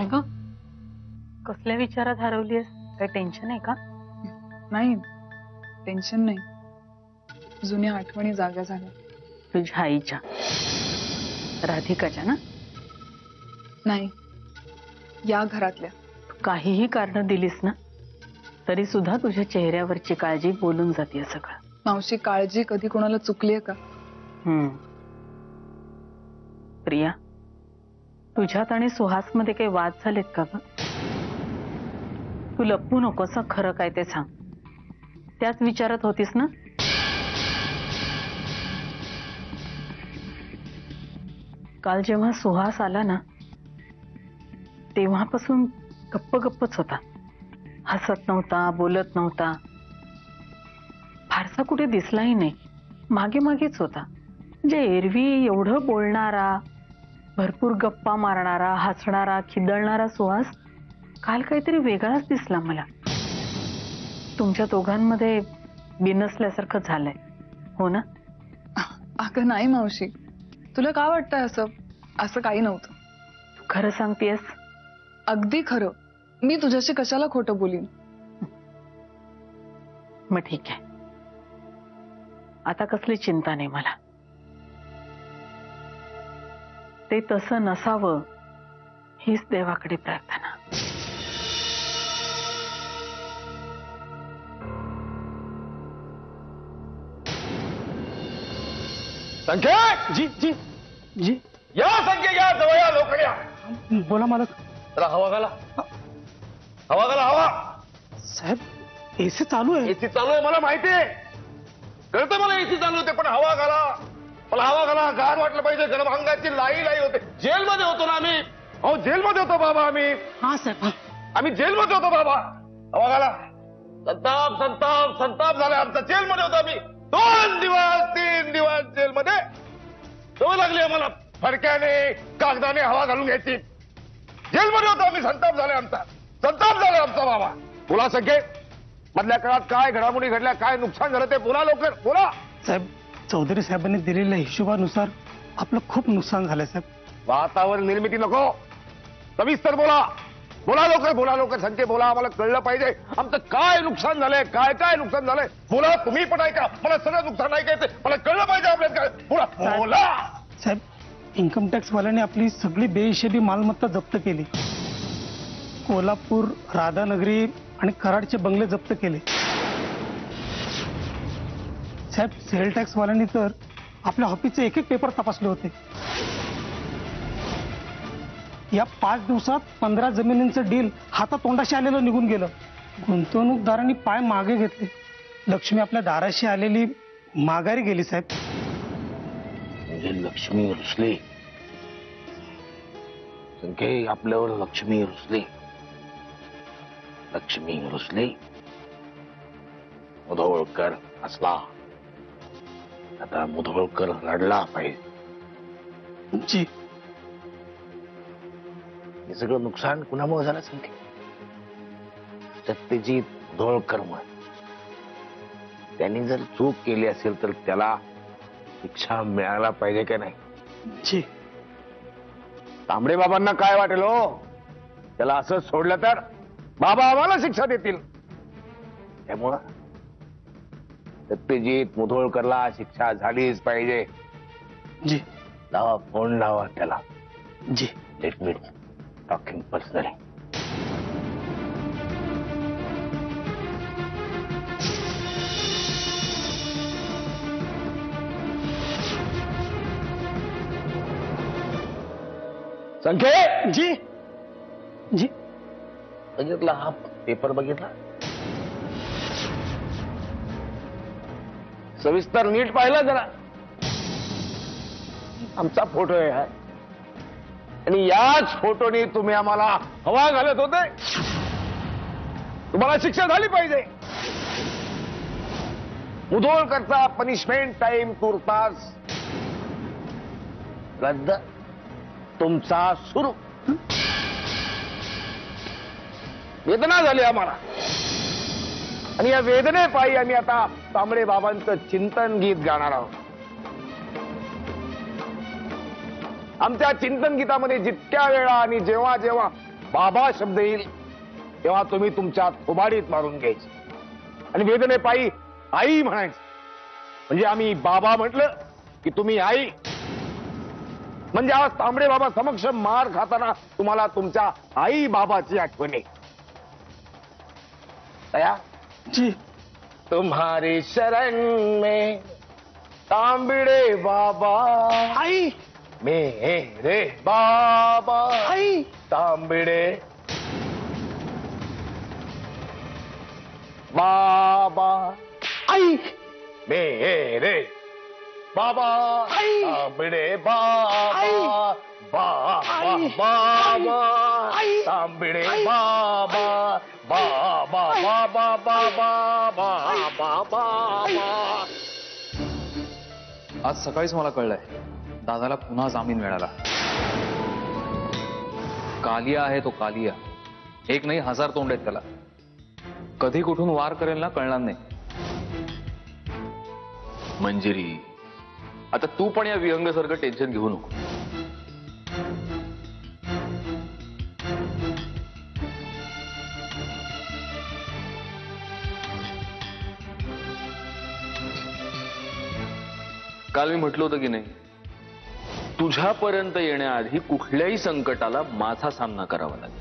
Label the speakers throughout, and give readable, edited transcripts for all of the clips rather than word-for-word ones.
Speaker 1: काय ग, कसल्या विचारात हरवलीयस? काय टेन्शन आहे का?
Speaker 2: नाही, टेन्शन नाही. जुन्या आठवणी जाग्या झाल्या.
Speaker 1: तुझ्या आईच्या, राधिकाच्या ना?
Speaker 2: नाही, या घरातल्या.
Speaker 1: काहीही कारण दिलीस ना तरी सुद्धा तुझ्या चेहऱ्यावरची काळजी बोलून जाते सगळं.
Speaker 2: मावशी, काळजी कधी कोणाला चुकलीये का?
Speaker 1: प्रिया, तुझ्यात आणि सुहास मध्ये काही वाद झालेत का ग? तू लपवू नकोस, खरं काय ते सांग. त्याच विचारत होतीस ना? काल जेव्हा सुहास आला ना तेव्हापासून गप्प गप्पच होता. हसत नव्हता, बोलत नव्हता, फारसा कुठे दिसलाही नाही. मागे मागेच होता. म्हणजे एरवी एवढं बोलणारा, भरपूर गप्पा मारणारा, हसणारा, खिदळणारा सुहास काल काहीतरी वेगळाच दिसला मला. तुमच्या दोघांमध्ये बिनसल्यासारखं झालंय, हो ना?
Speaker 2: अगं नाही मावशी, तुला का वाटतंय असं? असं काही नव्हतं.
Speaker 1: तू खरं सांगतेस?
Speaker 2: अगदी खरं. मी तुझ्याशी कशाला खोटं बोलीन?
Speaker 1: मग ठीक आहे, आता कसली चिंता नाही मला. ते तसं नसावं हीच देवाकडे प्रार्थना.
Speaker 3: संख्या,
Speaker 4: जी जी जी.
Speaker 3: या संख्या, या जवळ या, लवकर या.
Speaker 4: बोला मालक.
Speaker 3: जरा हवा घाला, हवा घाला, हवा.
Speaker 4: साहेब, एसी चालू आहे.
Speaker 3: एसी चालू आहे मला माहिती आहे, कळतं मला एसी चालू होते, पण हवा घाला. मला हवा घाला. गार वाटलं पाहिजे. गरम अंगाची लाई लाई होते. जेलमध्ये होतो ना आम्ही. अहो, जेलमध्ये होतो बाबा आम्ही.
Speaker 4: हा साहेब,
Speaker 3: आम्ही जेलमध्ये होतो बाबा. हवा घाला. संताप संताप संताप झाला आमचा. जेलमध्ये होतो आम्ही. 2 दिवस 3 दिवस जेलमध्ये. सवय लागली आम्हाला फडक्याने कागदाने हवा घालून घ्यायची. जेलमध्ये होतो आम्ही. संताप झाला आमचा. संताप झाला आमचा बाबा. बोला संख्ये, मधल्या काळात काय घडामोडी घडल्या, काय नुकसान झालं ते बोला लवकर, बोला.
Speaker 4: साहेब, चौधरी साहेबांनी दिलेल्या हिशोबानुसार आपलं खूप नुकसान झालंय साहेब.
Speaker 3: वातावरण निर्मिती नको, सविस्तर बोला. बोला लवकर, बोला लवकर संख्ये, बोला. आम्हाला कळलं पाहिजे आमचं काय नुकसान झालंय, काय काय नुकसान झालंय. बोला, तुम्ही पण ऐका. मला सगळं नुकसान ऐकायचं. मला कळलं पाहिजे आपल्याला काय. बोला बोला.
Speaker 4: साहेब, इन्कम टॅक्स वाल्याने आपली सगळी बेहिशेबी मालमत्ता जप्त केली. कोल्हापूर, राधानगरी आणि कराडचे बंगले जप्त केले. साहेब, सेल टॅक्स वाल्यांनी तर आपल्या ऑफिसचे एक एक पेपर तपासले होते. या 5 दिवसात 15 जमिनींचं डील हातातोंडाशी आलेलं निघून गेलं. गुंतवणूकदारांनी पाय मागे घेतले. लक्ष्मी आपल्या दाराशी आलेली माघारी गेली साहेब.
Speaker 3: म्हणजे लक्ष्मी रुसली संख्ये, आपल्यावर लक्ष्मी रुसली. लक्ष्मी रुसली. मुधोळकर हसला. आता मुधोळकर रडला पाहिजे.
Speaker 4: जी.
Speaker 3: हे सगळं नुकसान कुणामुळे झालं संख्ये? सत्यजित मुधोळकरमुळे. त्यांनी जर चूक केली असेल तर त्याला शिक्षा मिळायला पाहिजे का नाही?
Speaker 4: जी.
Speaker 3: तांबडे बाबांना काय वाटेल हो? त्याला असं सोडलं तर बाबा आम्हाला शिक्षा देतील. त्यामुळं सत्यजित मुधोळकरला शिक्षा झालीच पाहिजे.
Speaker 4: जी.
Speaker 3: लावा फोन, लावा त्याला.
Speaker 4: जी.
Speaker 3: Let me talking personally. संख्ये,
Speaker 4: जी. जी.
Speaker 3: बघितला हा पेपर? बघितला सविस्तर नीट पाहिला जरा. आमचा फोटो आहे हा. आणि याच फोटोनी तुम्ही आम्हाला हवा घालत होते. तुम्हाला शिक्षा झाली पाहिजे. मुधोळकरचा पनिशमेंट टाइम तुर्तास रद्द, तुमचा सुरू. वेदना झाली आम्हाला आणि या वेदनेपायी आम्ही आता तांबडे बाबांचं चिंतन गीत गाणार आहोत. आमच्या चिंतन गीतामध्ये जितक्या वेळा आणि जेव्हा जेव्हा बाबा शब्द येईल तेव्हा तुम्ही तुमच्या थोबाडीत मारून घ्यायची आणि वेदने पायी आई म्हणायचं. म्हणजे आम्ही बाबा म्हटलं की तुम्ही आई. म्हणजे आज तांबडे बाबा समक्ष मार खाताना तुम्हाला तुमच्या आई बाबाची आठवण येईल. दया
Speaker 4: जी.
Speaker 3: तुम्हारी शरण में तांबड़े बाबा
Speaker 4: आई.
Speaker 3: मेरे बाबा
Speaker 4: आई.
Speaker 3: तांबड़े बाबा
Speaker 4: आई.
Speaker 3: मेरे बाबा
Speaker 4: आई.
Speaker 3: तांबड़े बाबा
Speaker 4: आई.
Speaker 3: बाबा
Speaker 4: आई.
Speaker 3: बाबा
Speaker 4: आई.
Speaker 3: तांबड़े
Speaker 4: आई.
Speaker 3: बाबा बाबा बाबा बाबा बाबा बाबा.
Speaker 5: आज सकाळीच मला कळलंय दादाला पुन्हा जामीन मिळाला. कालिया आहे तो, कालिया. एक नाही 1000 तोंड आहेत त्याला. कधी कुठून वार करेल ना कळणार नाही. मंजिरी, आता तू पण या विहंगासारखं टेन्शन घेऊ नको. काल मी म्हटलं होतं की नाही, तुझ्यापर्यंत येण्याआधी कुठल्याही संकटाला माझा सामना करावा लागेल.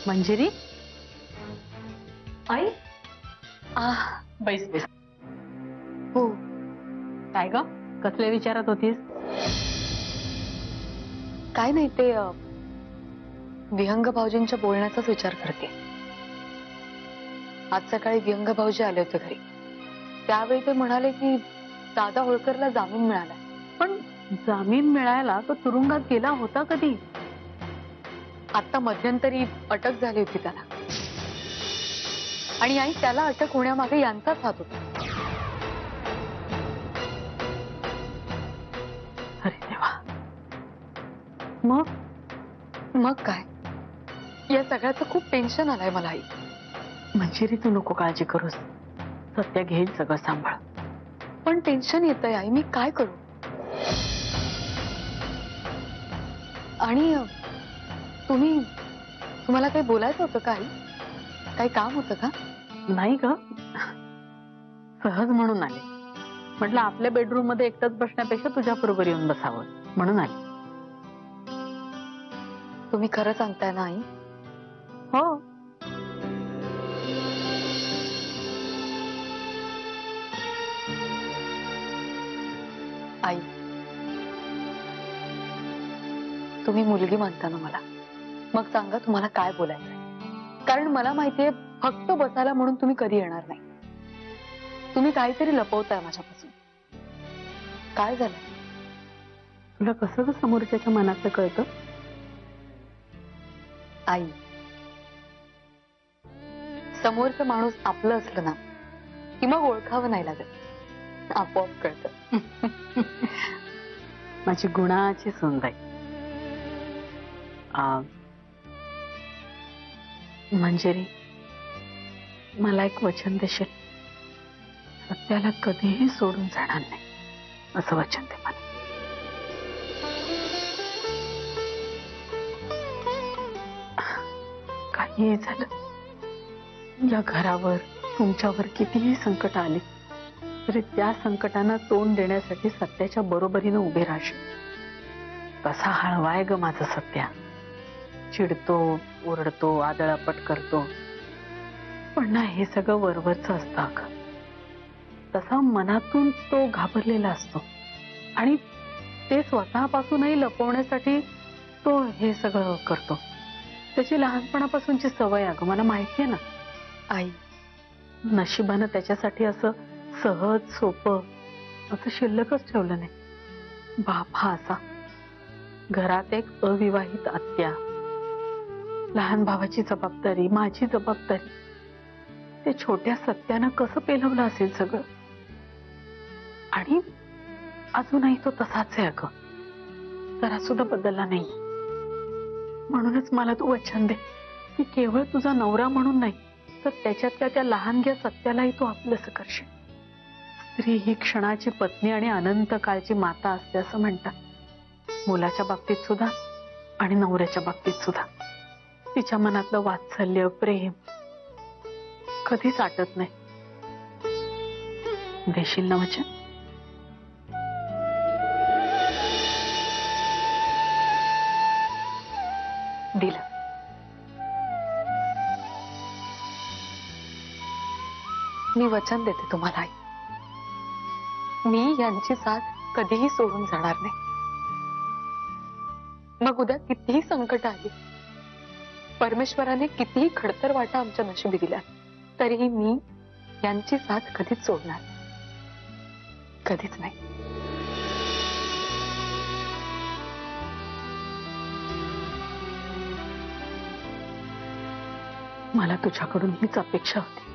Speaker 1: मंजिरी,
Speaker 2: आई.
Speaker 1: बैस बैस.
Speaker 2: हो.
Speaker 1: काय ग, कसले विचारत होतीस?
Speaker 2: काय नाही, ते विहंग भाऊजींच्या बोलण्याचाच विचार करते. आज सकाळी विहंग भाऊजी आले होते घरी. त्यावेळी ते म्हणाले की दादा होळकरला जामीन मिळाला.
Speaker 1: पण जामीन मिळायला तो तुरुंगात गेला होता कधी?
Speaker 2: आता मध्यंतरी अटक झाली होती त्याला. आणि आई, त्याला अटक होण्यामागे यांचाच हात होता.
Speaker 1: अरे देवा.
Speaker 2: मग काय, या सगळ्याचं खूप टेन्शन आलंय मला आई.
Speaker 1: मंजिरी, तू नको काळजी करूस. सत्य घेईल सगळं सांभाळ.
Speaker 2: पण टेन्शन येतंय आई, मी काय करू? आणि तुम्हाला काही बोलायचं होतं का आई? काही काम होतं का?
Speaker 1: नाही ग, सहज म्हणून आले. म्हटलं आपल्या बेडरूम मध्ये एकटंच बसण्यापेक्षा तुझ्या बरोबर येऊन बसावं म्हणून आले.
Speaker 2: तुम्ही खरं सांगताय ना आई?
Speaker 1: हो.
Speaker 2: आई, तुम्ही मुलगी मानता ना मला. मग सांगा तुम्हाला काय बोलायचंय. कारण मला माहितीये फक्त बसायला म्हणून तुम्ही कधी येणार नाही. तुम्ही काहीतरी लपवताय माझ्यापासून. काय झालं?
Speaker 1: तुला कसं ग समोरच्याच्या मनातलं कळतं?
Speaker 2: आई, समोरचं माणूस आपलं असलं ना की मग ओळखावं नाही लागत, आपोआप कळतं.
Speaker 1: माझी गुणाची सुंदर. मंजिरी, मला एक वचन देशील? सत्याला कधीही सोडून जाणार नाही असं वचन दे मला. काहीही झालं, या घरावर तुमच्यावर कितीही संकट आली तरी त्या संकटांना तोंड देण्यासाठी सत्याच्या बरोबरीनं उभे राहशील. तसा हळवाय ग माझा सत्या. चिडतो, ओरडतो, आदळापट करतो, पण ना हे सगळं वरवरचं असतं अगं. तसा मनातून तो घाबरलेला असतो आणि ते स्वतःपासूनही लपवण्यासाठी तो हे सगळं करतो. त्याची लहानपणापासूनची सवय अगं, मला माहितीये ना.
Speaker 2: आई,
Speaker 1: नशिबानं त्याच्यासाठी असं सहज सोपं असं शिल्लकच ठेवलं नाही. बाप हा असा, घरात एक अविवाहित आत्या, लहान भावाची जबाबदारी, माझी जबाबदारी. ते छोट्या सत्यानं कसं पेलवलं असेल सगळं. आणि अजूनही तो तसाच आहे अगं. जरा सुद्धा बदलला नाही. म्हणूनच मला तू वचन दे की केवळ तुझा नवरा म्हणून नाही तर त्याच्यातल्या त्या लहानग्या सत्यालाही तू आपलंसं करशील. स्त्री ही क्षणाची पत्नी आणि अनंत काळची माता असते असं म्हणतात. मुलाच्या बाबतीत सुद्धा आणि नवऱ्याच्या बाबतीत सुद्धा तिच्या मनातलं वात्सल्य प्रेम कधीच आटत नाही. देशील ना वचन?
Speaker 2: दिलं. मी वचन देते तुम्हाला आई, मी यांची साथ कधीही सोडून जाणार नाही. मग उद्या कितीही संकट आली, परमेश्वराने कितीही खडतर वाटा आमच्या नशिबी दिल्या, तरीही मी यांची साथ कधीच सोडणार कधीच नाही.
Speaker 1: मला तुझ्याकडून हीच अपेक्षा होती.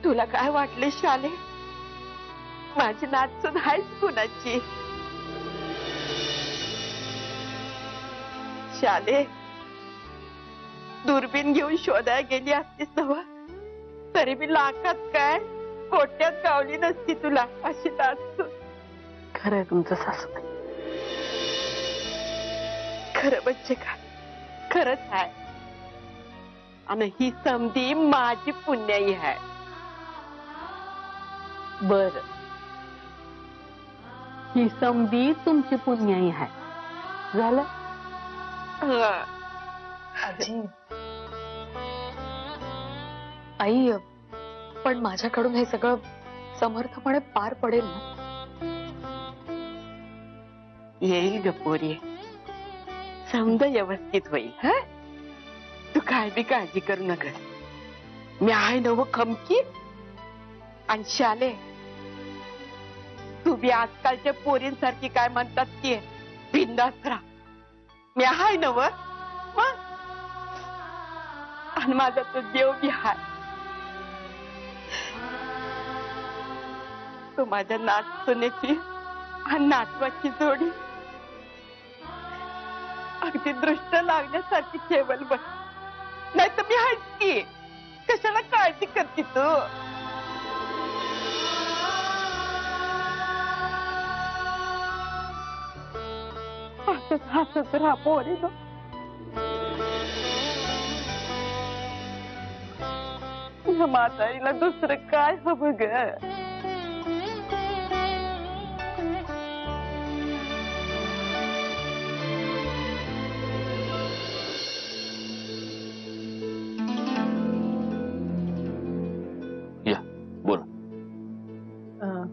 Speaker 6: तुला काय वाटले शाले? माझी नात सुद्धा आहेच कुणाची. शाले, दुर्बीन घेऊन शोधायला गेली असतीस नव्ह, तरी मी लाखात काय कोट्यात गावली नसती तुला अशी नात.
Speaker 1: खरंय तुमचं सासूबाई.
Speaker 6: खरं म्हणजे काय? खरंच आहे. आणि ही समधी माझी पुण्याई आहे.
Speaker 1: बर, ही समधी तुमची पुण्याई आहे. झालं?
Speaker 6: हं.
Speaker 2: आजी, आई, पण माझ्याकडून हे सगळं समर्थपणे पार पडेल ना?
Speaker 6: येईल ग पोरी, समजा व्यवस्थित होईल. हा, तू काय बी काळजी करू नका. मी आहे नव खमकी. आणि शाले, तू बी आजकालच्या पोरींसारखी काय म्हणतात की बिंदास राहा. मी आहे नव. आणि माझा तो देव बी हाय. तो माझ्या नातसुनेची आणि नातवाची जोडी अगदी दृष्ट लागण्यासारखी ठेवल बस. नाही तर मी आहेच की. कशाला काळजी करते तू? हसत हसत राहा पोरी. म्हातारीला दुसरं काय हवं ग?
Speaker 5: या बोला.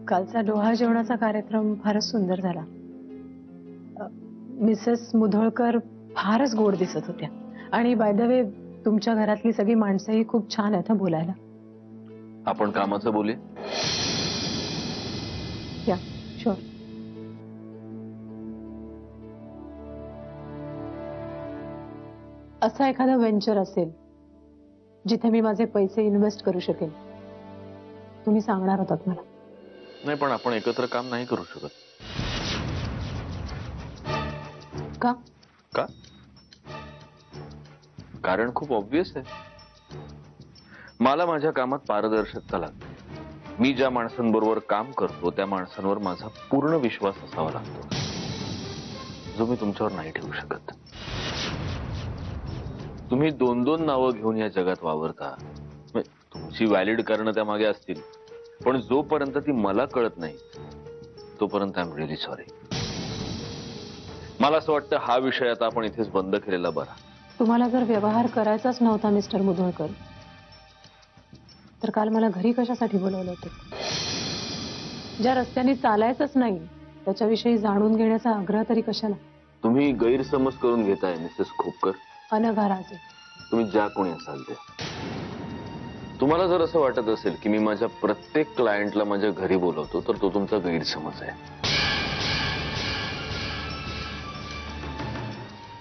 Speaker 7: कालचा डोहा जेवणाचा कार्यक्रम फारच सुंदर झाला. मिसेस मुधोळकर फारच गोड दिसत होत्या. आणि बाय द वे, तुमच्या घरातली सगळी माणसंही खूप छान आहेत हं बोलायला.
Speaker 5: आपण कामाचं बोलूया.
Speaker 7: या शुअर. असा एखादा व्हेंचर असेल जिथे मी माझे पैसे इन्व्हेस्ट करू शकेन, तुम्ही सांगणार होतात मला.
Speaker 5: नाही, पण आपण एकत्र काम नाही करू शकत.
Speaker 7: का?
Speaker 5: का? कारण खूप ऑब्वियस आहे. मला माझ्या कामात पारदर्शकता लागते. मी ज्या माणसांबरोबर काम करतो त्या माणसांवर माझा पूर्ण विश्वास असावा लागतो, जो मी तुमच्यावर नाही ठेवू शकत. तुम्ही दोन दोन नावं घेऊन या जगात वावरता. तुमची व्हॅलिड कारणं त्या मागे असतील, पण जोपर्यंत ती मला कळत नाही तोपर्यंत आय एम रिअली सॉरी. मला असं वाटतं हा विषय आता आपण इथेच बंद केलेला बरा.
Speaker 7: तुम्हाला जर व्यवहार करायचाच नव्हता मिस्टर मुधोळकर, तर काल मला घरी कशासाठी बोलवलं होतं? ज्या रस्त्याने चालायचंच नाही त्याच्याविषयी जाणून घेण्याचा आग्रह तरी कशाला?
Speaker 5: तुम्ही गैरसमज करून घेताय मिसेस खोपकर.
Speaker 7: अनघा राजे,
Speaker 5: तुम्ही ज्या कोणी असाल ते. तुम्हाला जर असं वाटत असेल की मी माझ्या प्रत्येक क्लायंटला माझ्या घरी बोलवतो, तर तो तुमचा गैरसमज आहे.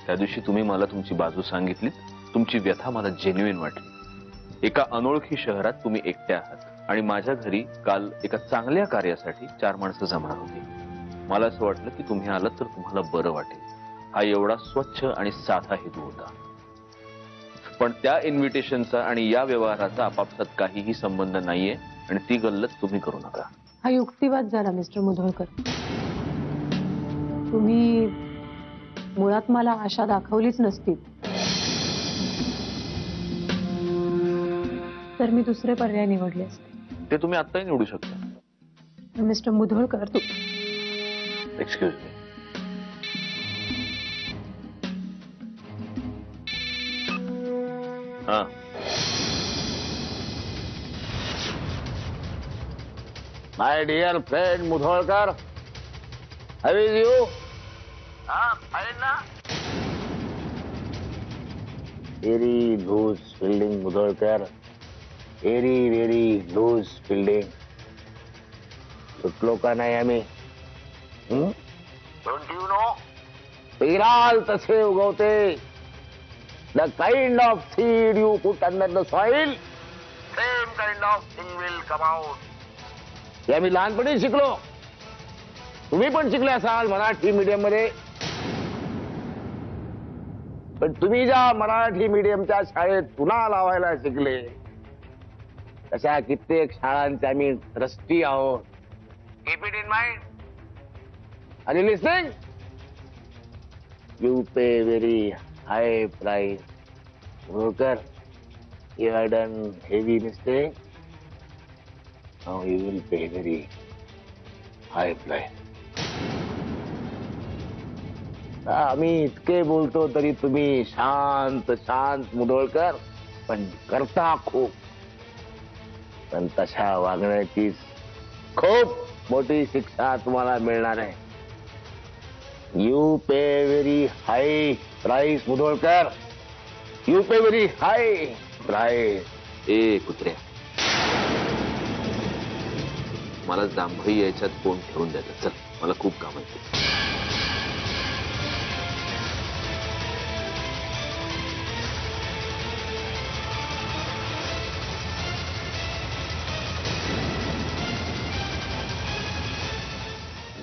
Speaker 5: त्या दिवशी तुम्ही मला तुमची बाजू सांगितली, तुमची व्यथा मला जेन्युइन वाटली. एका अनोळखी शहरात तुम्ही एकट्या आहात आणि माझ्या घरी काल एका चांगल्या कार्यासाठी 4 माणसं जमणार होती. मला असं वाटलं की तुम्ही आलात तर तुम्हाला बरं वाटेल. हा एवढा स्वच्छ आणि साधा हेतू होता. पण त्या इन्व्हिटेशनचा आणि या व्यवहाराचा आपापसात काहीही संबंध नाहीये आणि ती गल्लत तुम्ही करू नका.
Speaker 7: हा युक्तिवाद झाला मिस्टर मुधोळकर. तुम्ही मुळात मला आशा दाखवलीच नसती तर मी दुसरे पर्याय निवडले असते.
Speaker 5: ते तुम्ही आत्ताही निवडू शकता.
Speaker 7: मिस्टर मुधोळकर तू
Speaker 5: एक्सक्यूज मी. हा,
Speaker 3: my dear friend Mudholkar, how is you? Very loose fielding Mudholkar, very loose fielding. सुटलो का नाही आम्ही? डोंट यू नो, पेराल तसे उगवते. The kind of seed you put under the soil, same kind of thing will come out. हे आम्ही लहानपणी शिकलो. तुम्ही पण शिकले असाल मराठी मीडियम मध्ये. पण तुम्ही ज्या मराठी मीडियमच्या शाळेत पुन्हा लावायला शिकले तशा कित्येक शाळांचे आम्ही ट्रस्टी आहोत. Keep it in mind. Are you listening? You pay very high price. Broker, you have done heavy mistake. Now you will pay very high price. आम्ही इतके बोलतो तरी तुम्ही शांत शांत मुधोळकर, पण करता खूप. पण तशा वागण्याची खूप मोठी शिक्षा तुम्हाला मिळणार आहे. You pay very high price Mudholkar. You pay very high price.
Speaker 5: ए कुत्र्या, मला जांभई यायच्यात फोन ठेवून द्यायचा. चल, मला खूप काम आहे.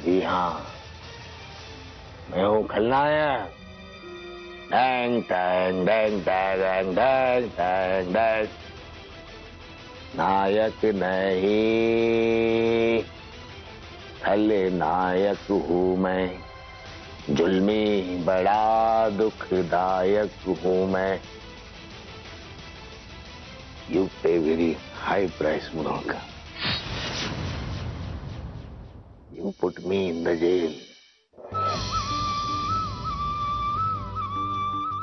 Speaker 3: जी हाँ, मैं हूँ खलनायक. डैंग टैंग डैंग डैंग डैंग डैंग डैंग. नायक नहीं, खलनायक हूँ मैं. जुल्मी बड़ा दुखदायक हूँ मैं. You pay very high price Mudholkar. You put me in the jail.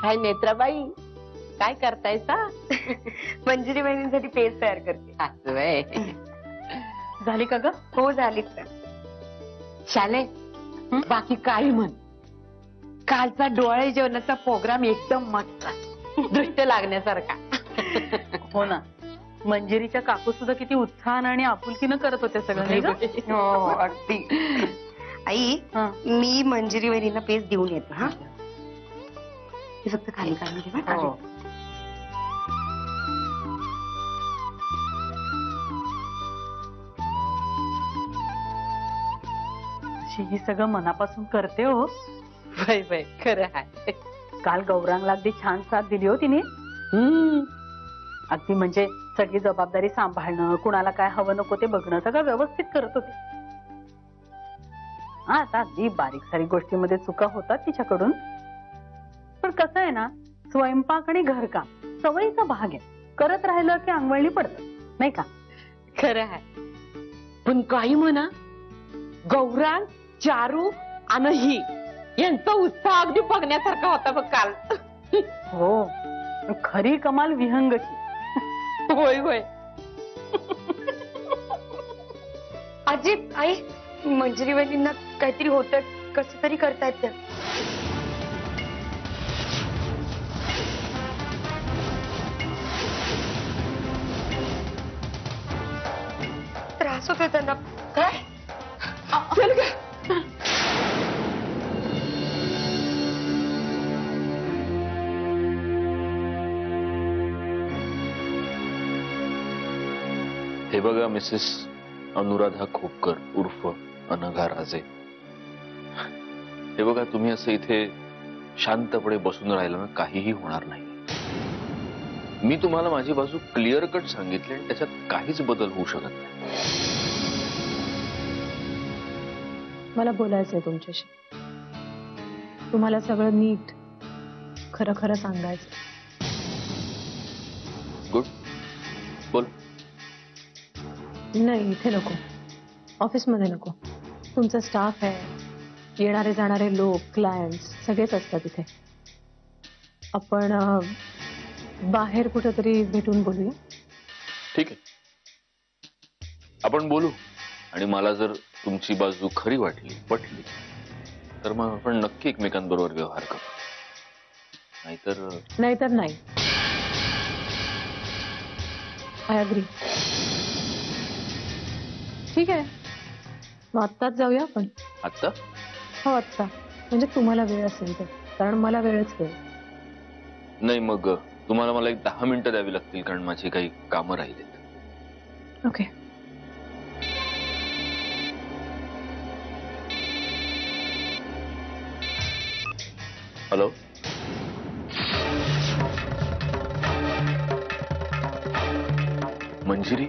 Speaker 6: काय नेत्राबाई, काय करतायसा?
Speaker 2: मंजिरी बहिणींसाठी पेज तयार करते.
Speaker 6: असं व्हय.
Speaker 2: झाली का ग?
Speaker 6: हो झाली. शाले, बाकी काही म्हण, कालचा डोळे जेवणाचा प्रोग्राम एकदम मस्त, दृष्ट लागण्यासारखा.
Speaker 1: हो ना, मंजिरीच्या काकू सुद्धा किती उत्साहानं आणि आपुलकीनं करत होत्या सगळं नाही ग?
Speaker 2: हो अगदी. आई,
Speaker 1: हा.
Speaker 2: मी मंजिरी वहिनींना पेज देऊन येते. हा, ते फक्त खाली काढून घे.
Speaker 1: हो. ही सगळं मनापासून करते हो.
Speaker 6: वय वय, खरं आहे.
Speaker 1: काल गौरांगला अगदी छान साथ दिली हो तिने. अगदी म्हणजे सगळी जबाबदारी सांभाळणं, कुणाला काय हवं नको ते बघणं सगळं व्यवस्थित करत होते. हा, आता अगदी बारीक सारीक गोष्टीमध्ये चुका होतात तिच्याकडून. पण कसं आहे ना, स्वयंपाक आणि घरकाम सवयीचा भाग आहे. करत राहिलं की अंगवळणी पडतं, नाही का?
Speaker 6: खरं आहे. पण काही म्हणा, गौरांग, चारू आणि ही यांचा उत्साह अगदी बघण्यासारखा होता बघ काल.
Speaker 1: हो, खरी कमाल विहंगची.
Speaker 6: होय होय.
Speaker 2: आजी, आई, मंजिरी वहिनींना काहीतरी होतं, कसं तरी करतायत त्या. त्रास होतोय त्यांना. काय?
Speaker 6: चल ग.
Speaker 5: हे बघा मिसेस अनुराधा खोपकर उर्फ अनघा राजे, हे बघा, तुम्ही असं इथे शांतपणे बसून राहिलं ना, काहीही होणार नाही. मी तुम्हाला माझी बाजू क्लिअर कट सांगितली आणि त्याच्यात काहीच बदल होऊ शकत नाही.
Speaker 7: मला बोलायचंय तुमच्याशी. तुम्हाला सगळं नीट खरं खरं सांगायचं.
Speaker 5: गुड, बोल.
Speaker 7: नाही, इथे नको. ऑफिसमध्ये नको. तुमचा स्टाफ आहे, येणारे जाणारे लोक, क्लायंट्स सगळेच असतात इथे. आपण बाहेर कुठेतरी भेटून बोलूया.
Speaker 5: ठीक आहे, आपण बोलू. आणि मला जर तुमची बाजू खरी वाटली, पटली, तर मग आपण नक्की एकमेकांबरोबर व्यवहार करू.
Speaker 7: नाहीतर नाही. I agree. ठीक आहे, मग आत्ताच जाऊया आपण.
Speaker 5: आत्ता?
Speaker 7: हो, आत्ता. म्हणजे तुम्हाला वेळ असेल तर, कारण मला वेळच वेळ.
Speaker 5: नाही, मग तुम्हाला मला एक 10 मिनिटं द्यावी लागतील, कारण माझी काही कामं राहिलीत.
Speaker 7: ओके.
Speaker 5: हॅलो. मंजिरी,